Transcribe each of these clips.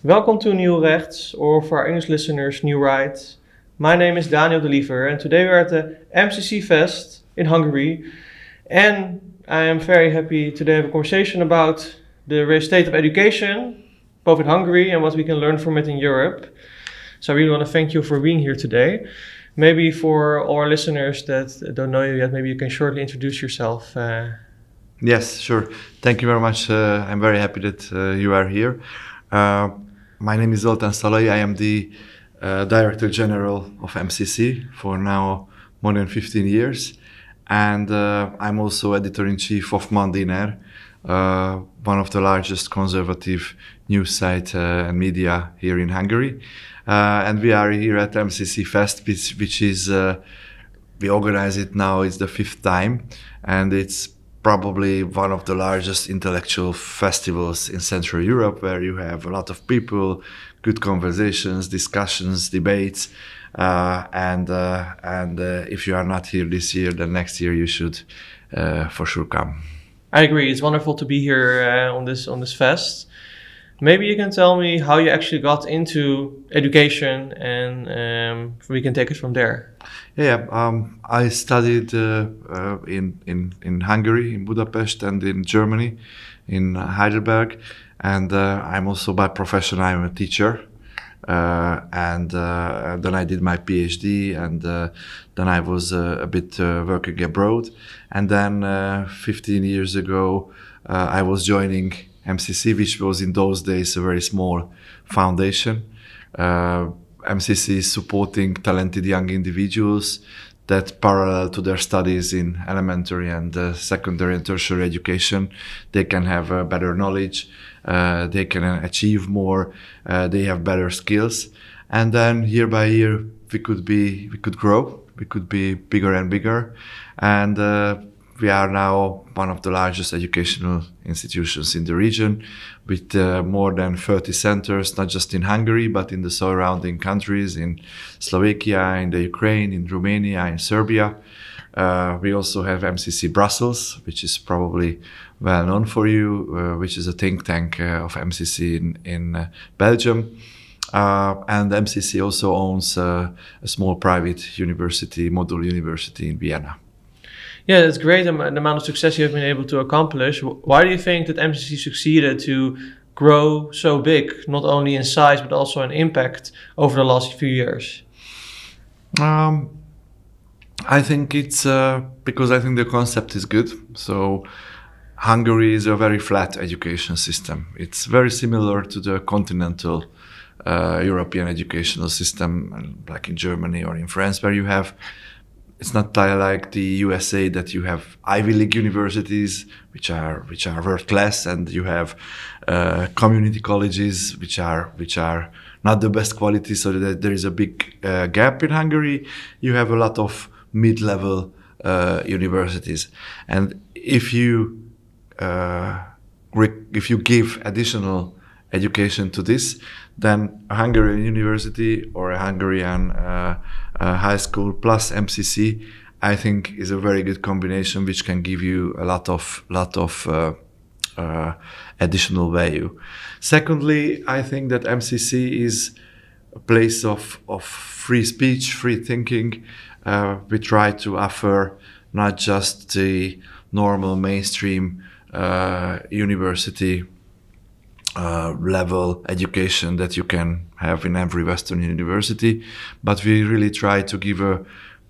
Welcome to New Rechts, or for our English listeners, New Right. My name is Daniel de Liever, and today we're at the MCC Fest in Hungary. And I am very happy today to have a conversation about the state of education, both in Hungary and what we can learn from it in Europe. So I really want to thank you for being here today. Maybe for all our listeners that don't know you yet, maybe you can shortly introduce yourself. Yes, sure. Thank you very much. I'm very happy that you are here. My name is Zoltán Szalai. I am the Director General of MCC for now more than 15 years. And I'm also Editor-in-Chief of Mandiner, one of the largest conservative news sites and media here in Hungary. And we are here at MCC Fest, which is, we organize it now, it's the 5th time. And it's probably one of the largest intellectual festivals in Central Europe, where you have a lot of people, good conversations, discussions, debates, and if you are not here this year, then next year you should for sure come. I agree. It's wonderful to be here on this fest. Maybe you can tell me how you actually got into education, and we can take it from there. Yeah, I studied in Hungary, in Budapest, and in Germany, in Heidelberg, and I'm also by profession I'm a teacher, and then I did my PhD, and then I was a bit working abroad, and then 15 years ago I was joining MCC, which was in those days a very small foundation. MCC is supporting talented young individuals that parallel to their studies in elementary and secondary and tertiary education, they can have better knowledge, they can achieve more, they have better skills. And then year by year, we could grow, we could be bigger and bigger. And we are now one of the largest educational institutions in the region, with more than 30 centers, not just in Hungary, but in the surrounding countries, in Slovakia, in the Ukraine, in Romania, in Serbia. We also have MCC Brussels, which is probably well known for you, which is a think tank of MCC in Belgium. And MCC also owns a small private university, Modul University in Vienna. Yeah, it's great the amount of success you have been able to accomplish. Why do you think that MCC succeeded to grow so big, not only in size, but also in impact over the last few years? I think it's because I think the concept is good. So Hungary is a very flat education system. It's very similar to the continental European educational system, like in Germany or in France, where you have it's not like the USA that you have Ivy League universities, which are world class, and you have community colleges, which are not the best quality. So that there is a big gap in Hungary. You have a lot of mid-level universities, and if you give additional education to this, then a Hungarian university or a Hungarian high school plus MCC, I think, is a very good combination, which can give you a lot of additional value. Secondly, I think that MCC is a place of free speech, free thinking. We try to offer not just the normal mainstream university level education that you can have in every Western university, but we really try to give a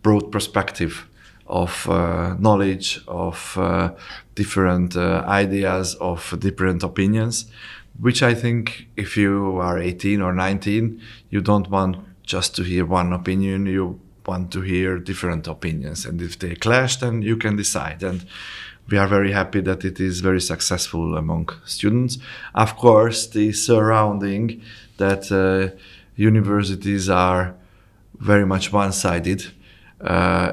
broad perspective of knowledge, of different ideas, of different opinions, which I think if you are 18 or 19, you don't want just to hear one opinion, you want to hear different opinions, and if they clash, then you can decide. And we are very happy that it is very successful among students. Of course, the surrounding that universities are very much one-sided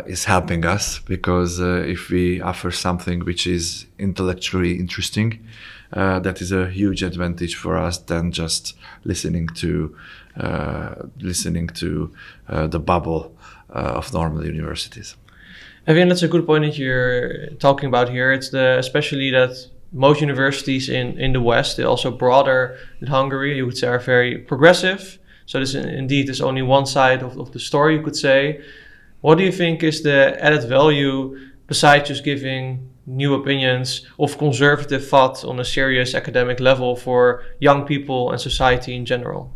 is helping us, because if we offer something which is intellectually interesting, that is a huge advantage for us than just listening to the bubble of normal universities. I think that's a good point that you're talking about here. It's especially that most universities in the West, they're also broader in Hungary, you would say, are very progressive. So this indeed is only one side of the story, you could say. What do you think is the added value besides just giving new opinions of conservative thought on a serious academic level for young people and society in general?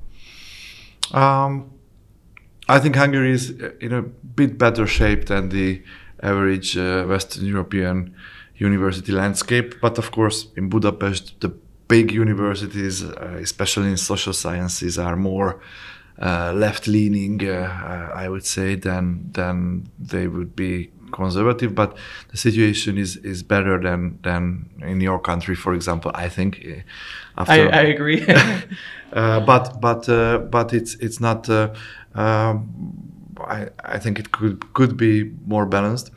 I think Hungary is in a bit better shape than the average Western European university landscape. But of course, in Budapest, the big universities, especially in social sciences, are more left-leaning, I would say, than they would be conservative. But the situation is better than in your country, for example. I think. I agree. But it's not. I think it could be more balanced.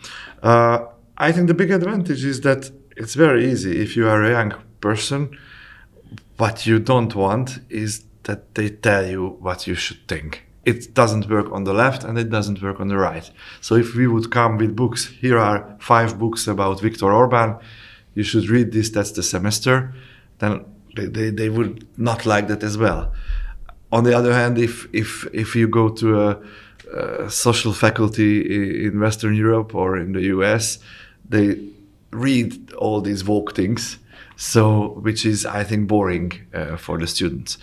I think the big advantage is that it's very easy. If you are a young person, what you don't want is that they tell you what you should think. It doesn't work on the left and it doesn't work on the right. So if we would come with books, here are 5 books about Viktor Orbán, you should read this, that's the semester, then they would not like that as well. On the other hand, if you go to a social faculty in Western Europe or in the US, they read all these woke things, so which is, I think, boring for the students.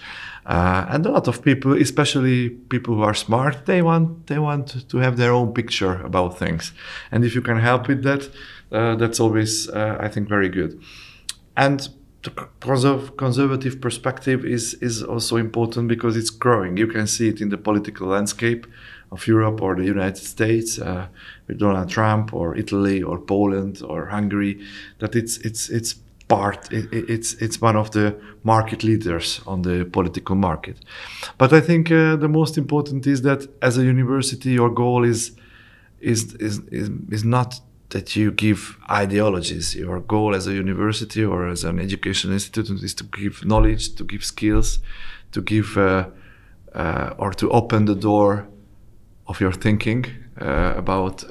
And a lot of people, especially people who are smart, they want to have their own picture about things. And if you can help with that, that's always, I think, very good. And the conservative perspective is also important because it's growing. You can see it in the political landscape of Europe or the United States with Donald Trump, or Italy or Poland or Hungary, that it's one of the market leaders on the political market. But I think the most important is that as a university, your goal is not that you give ideologies. Your goal as a university or as an educational institute is to give knowledge, to give skills, to give or to open the door of your thinking about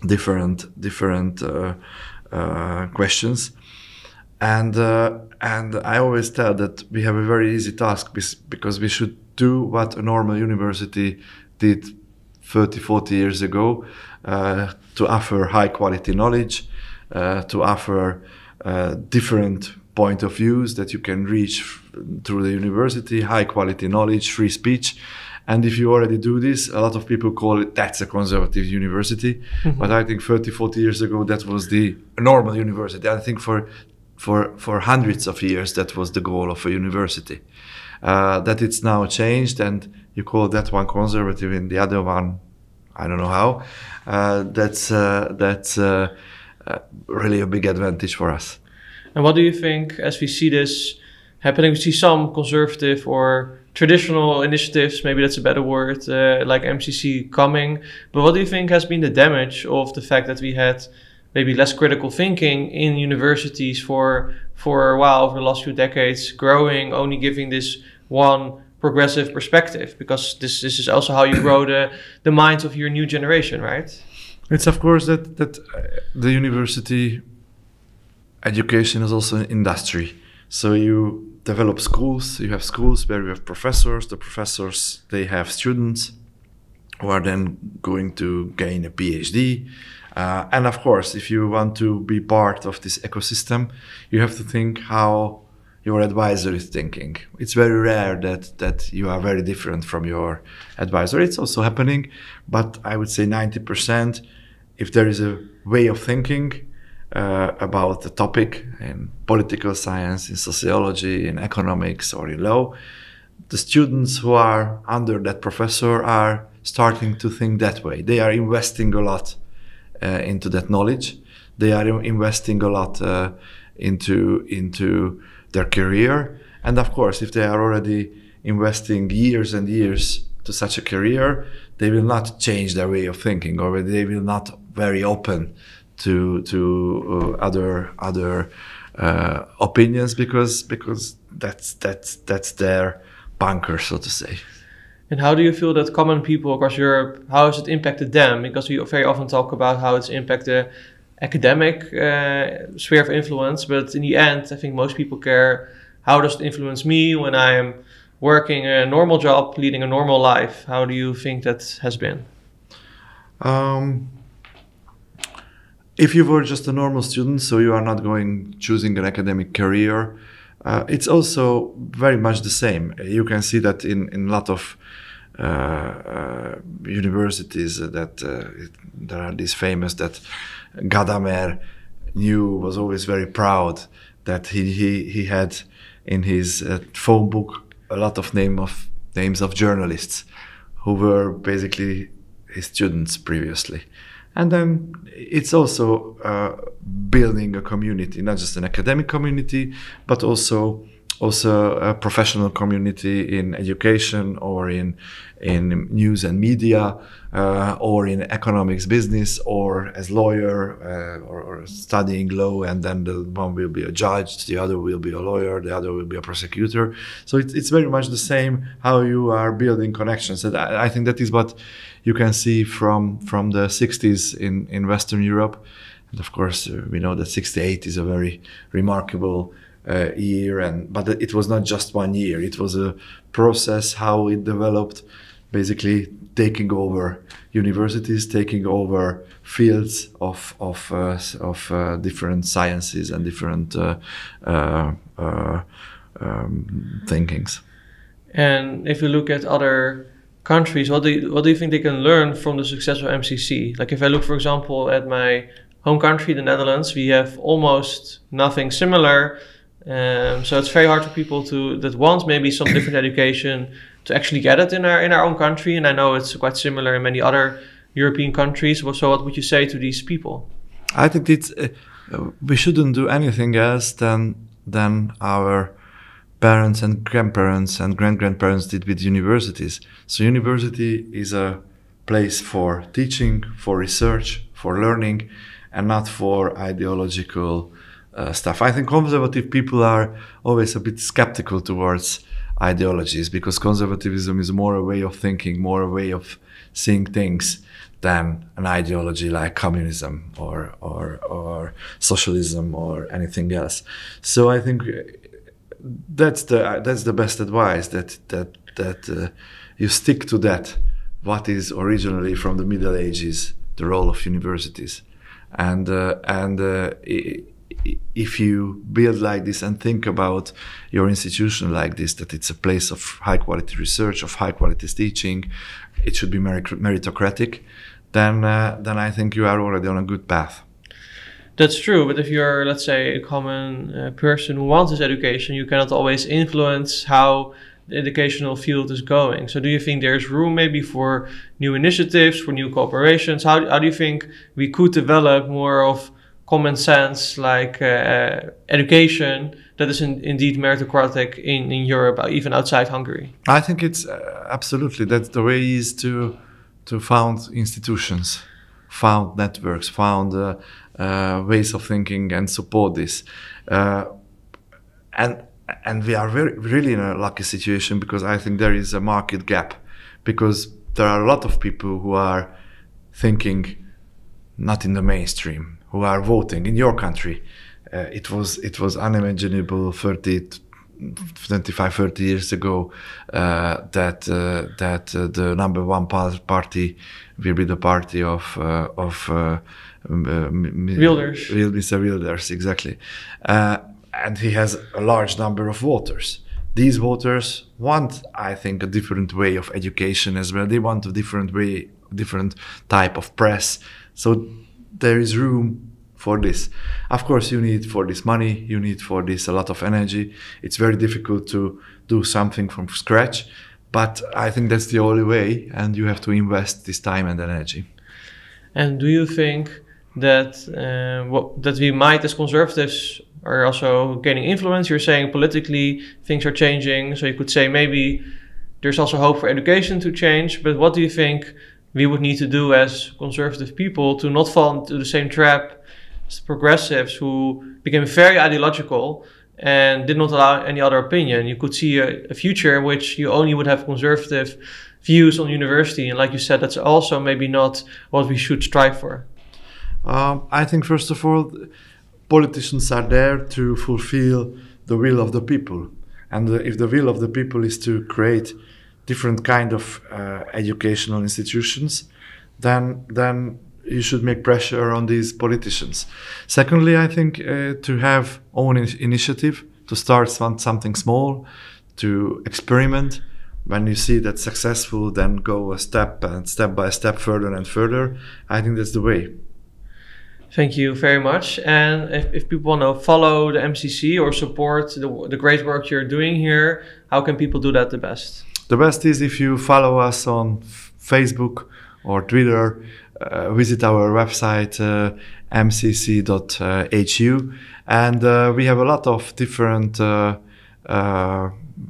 different questions. And I always tell that we have a very easy task because we should do what a normal university did 30, 40 years ago, to offer high quality knowledge, to offer different point of views that you can reach through the university, high quality knowledge, free speech. And if you already do this, a lot of people call it, that's a conservative university. Mm-hmm. But I think 30, 40 years ago, that was the normal university. I think for hundreds of years, that was the goal of a university. That it's now changed, and you call that one conservative and the other one, I don't know how. That's really a big advantage for us. And what do you think, as we see this happening, we see some conservative or traditional initiatives, maybe that's a better word, like MCC coming. But what do you think has been the damage of the fact that we had maybe less critical thinking in universities for a while over the last few decades, growing, only giving this one progressive perspective? Because this is also how you grow the minds of your new generation, right? It's of course that the university education is also an industry. So you develop schools, you have schools where you have professors, the professors, they have students who are then going to gain a PhD. And of course, if you want to be part of this ecosystem, you have to think how your advisor is thinking. It's very rare that you are very different from your advisor. It's also happening, but I would say 90%, if there is a way of thinking about the topic in political science, in sociology, in economics, or in law, the students who are under that professor are starting to think that way. They are investing a lot into that knowledge. They are investing a lot into their career. And of course, if they are already investing years and years to such a career, they will not change their way of thinking, or they will not very open to other opinions because that's their bunker, so to say. And how do you feel that common people across Europe, how has it impacted them? Because we very often talk about how it's impacted academic sphere of influence, but in the end, I think most people care, how does it influence me when I'm working a normal job, leading a normal life? How do you think that has been? If you were just a normal student, so you are not choosing an academic career, it's also very much the same. You can see that in a lot of universities that there are these famous that Gadamer was always very proud that he had in his phone book a lot of names of journalists who were basically his students previously. And then it's also building a community, not just an academic community, but also a professional community in education or in news and media, or in economics, business, or as lawyer, or studying law, and then the one will be a judge, the other will be a lawyer, the other will be a prosecutor. So it's very much the same how you are building connections. And I think that is what you can see from the 60s in Western Europe. And of course, we know that 68 is a very remarkable year, but it was not just 1 year. It was a process how it developed, basically taking over universities, taking over fields of different sciences and different thinkings. And if you look at other countries, what do you think they can learn from the success of MCC? Like if I look, for example, at my home country, the Netherlands, we have almost nothing similar. So it's very hard for people that want maybe some different education to actually get it in our own country. And I know it's quite similar in many other European countries. So what would you say to these people? I think we shouldn't do anything else than our parents and grandparents and grandparents did with universities. So university is a place for teaching, for research, for learning, and not for ideological stuff. I think conservative people are always a bit skeptical towards ideologies, because conservatism is more a way of thinking, more a way of seeing things than an ideology like communism or socialism or anything else. So I think that's the best advice, that you stick to that, what is originally from the Middle Ages the role of universities, and if you build like this and think about your institution like this, that it's a place of high quality research, of high quality teaching, it should be meritocratic, then I think you are already on a good path. That's true, but if you're, let's say, a common person who wants this education, you cannot always influence how the educational field is going. So do you think there's room maybe for new initiatives, for new cooperations? How do you think we could develop more of common sense, like education that is indeed meritocratic in Europe, even outside Hungary? I think it's absolutely, that's the way is to found institutions, found networks, found ways of thinking and support this. And we are really in a lucky situation, because I think there is a market gap, because there are a lot of people who are thinking not in the mainstream, who are voting. In your country, it was unimaginable 25, 30 years ago that the number one party will be the party of Wilders. Mr. Wilders, exactly. And he has a large number of voters. These voters want, I think, a different way of education as well. They want a different type of press. So there is room for this. Of course, you need for this money, you need for this a lot of energy. It's very difficult to do something from scratch, but I think that's the only way, and you have to invest this time and energy. And do you think that that we might, as conservatives, are also gaining influence? You're saying politically things are changing, so you could say maybe there's also hope for education to change, but what do you think we would need to do as conservative people to not fall into the same trap as progressives who became very ideological and did not allow any other opinion? You could see a future in which you only would have conservative views on university, and like you said, that's also maybe not what we should strive for. I think first of all, politicians are there to fulfill the will of the people, and if the will of the people is to create different kind of educational institutions, then you should make pressure on these politicians. Secondly, I think to have own initiative, to start something small, to experiment. When you see that successful, then go a step by step further and further. I think that's the way. Thank you very much. And if people want to follow the MCC or support the great work you're doing here, how can people do that the best? The best is if you follow us on Facebook or Twitter, visit our website mcc.hu, and we have a lot of different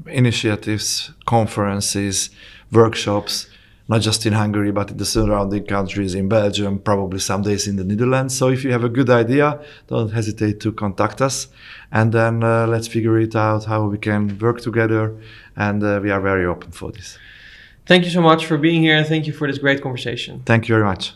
initiatives, conferences, workshops, not just in Hungary, but in the surrounding countries, in Belgium, probably some days in the Netherlands. So if you have a good idea, don't hesitate to contact us. And then let's figure it out how we can work together. And we are very open for this. Thank you so much for being here, and thank you for this great conversation. Thank you very much.